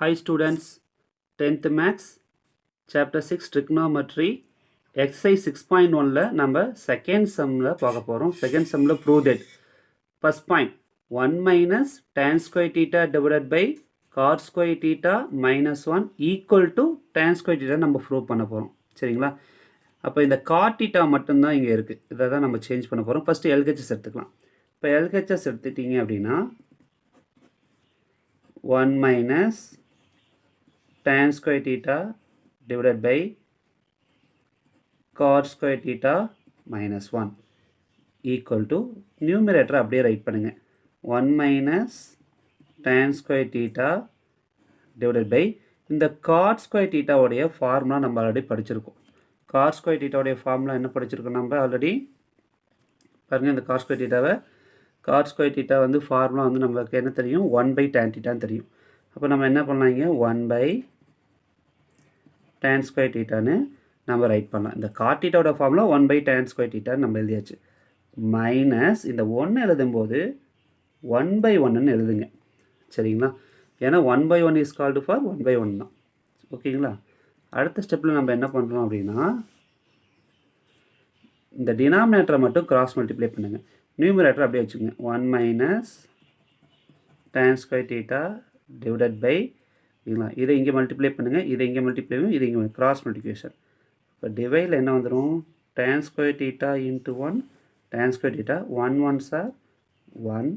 Hi students, 10th Maths, Chapter 6 Trigonometry, Exercise 6.1ல நம்ம second sumல பார்க்க போகிறோம். Second sumல prove that. First point, 1 minus tan square theta divided by cot square theta minus 1 equal to tan square theta நம்ம prove பண்ண போகிறோம். சரிங்களா? அப்போ இந்த cot theta மட்டும்தான் இங்கே இருக்குது. இதை தான் நம்ம சேஞ்ச் பண்ண போகிறோம். ஃபஸ்ட்டு LHS எடுத்துக்கலாம். இப்போ LHS எடுத்துட்டீங்க அப்படின்னா 1 minus tan square theta divided by cot square theta minus 1 equal to numerator அப்படியே ரைட் பண்ணுங்க 1 minus tan square theta divided by இந்த cot square theta உடைய ஃபார்முலா நம்ம ஆல்ரெடி படிச்சிருக்கோம். cot square theta உடைய ஃபார்முலா என்ன படிச்சிருக்கோம் நம்ம ஆல்ரெடி பாருங்க. இந்த cot square theta cot square theta வந்து ஃபார்முலா வந்து நமக்கு என்ன தெரியும் 1 by tan theta தெரியும். அப்போ நம்ம என்ன பண்ணலாம் இங்கே 1 by tan square theta னு நம்ம ரைட் பண்ணலாம். இந்த cot theta ஓட formula 1 by tan square theta நம்ம எழுதியாச்சு. மைனஸ் இந்த 1 எழுதும்போது 1 by 1ன்னு எழுதுங்க. சரிங்களா? ஏன்னா 1 by 1 is called for 1 by 1 தான். ஓகேங்களா? அடுத்த ஸ்டெப்பில் நம்ம என்ன பண்ணுறோம் அப்படின்னா இந்த டினாமினேட்டரை மட்டும் கிராஸ் மல்டிப்ளை பண்ணுங்கள். நியூமரேட்டர் அப்படியே வச்சுக்கோங்க 1 minus tan square theta divided by இதை இங்கே மல்டிப்ளை பண்ணுங்கள், இதை இங்கே மல்டிப்ளை பண்ணுங்கள், இதை இங்கே கிராஸ் மல்டிப்ளிகேஷன். இப்போ டிவைடில் என்ன வந்துடும் tan square theta into 1 tan square theta 1 1s are 1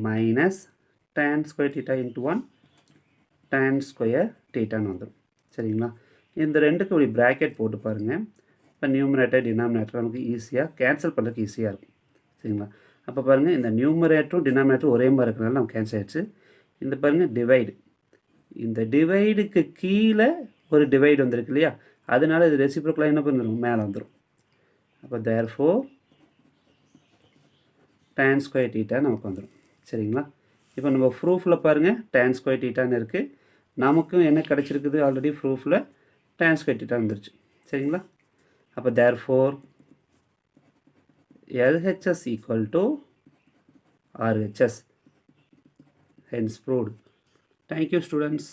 minus tan square theta into 1 tan square thetaன்னு வந்துடும். சரிங்களா? இந்த ரெண்டுக்கு இப்படி ப்ராக்கெட் போட்டு பாருங்கள். இப்போ நியூமரேட்டர் டினாமினேட்டர் நமக்கு ஈஸியாக கேன்சல் பண்ணுறதுக்கு ஈஸியாக இருக்கும். சரிங்களா? அப்போ பாருங்கள் இந்த நியூமரேட்டரும் டினாமினேட்டரும் ஒரே மாதிரி இருக்கிறனால நம்ம கேன்சல் ஆகிடுச்சு. இந்த பாருங்கள் டிவைடு, இந்த டிவைடுக்கு கீழே ஒரு டிவைடு வந்துருக்கு இல்லையா, அதனால இது ரெசிப்ரோக்கலாக என்ன பண்ணிடும் மேலே வந்துடும். அப்போ தேர்ஃபோர் tan square theta நமக்கு வந்துடும். சரிங்களா? இப்போ நம்ம ப்ரூஃபில் பாருங்கள் tan square thetaன்னு இருக்குது. நமக்கும் என்ன கிடச்சிருக்குது ஆல்ரெடி ப்ரூஃபில் tan square theta வந்துருச்சு. சரிங்களா? அப்போ therefore LHS equal to RHS. Hence proved. Thank you students.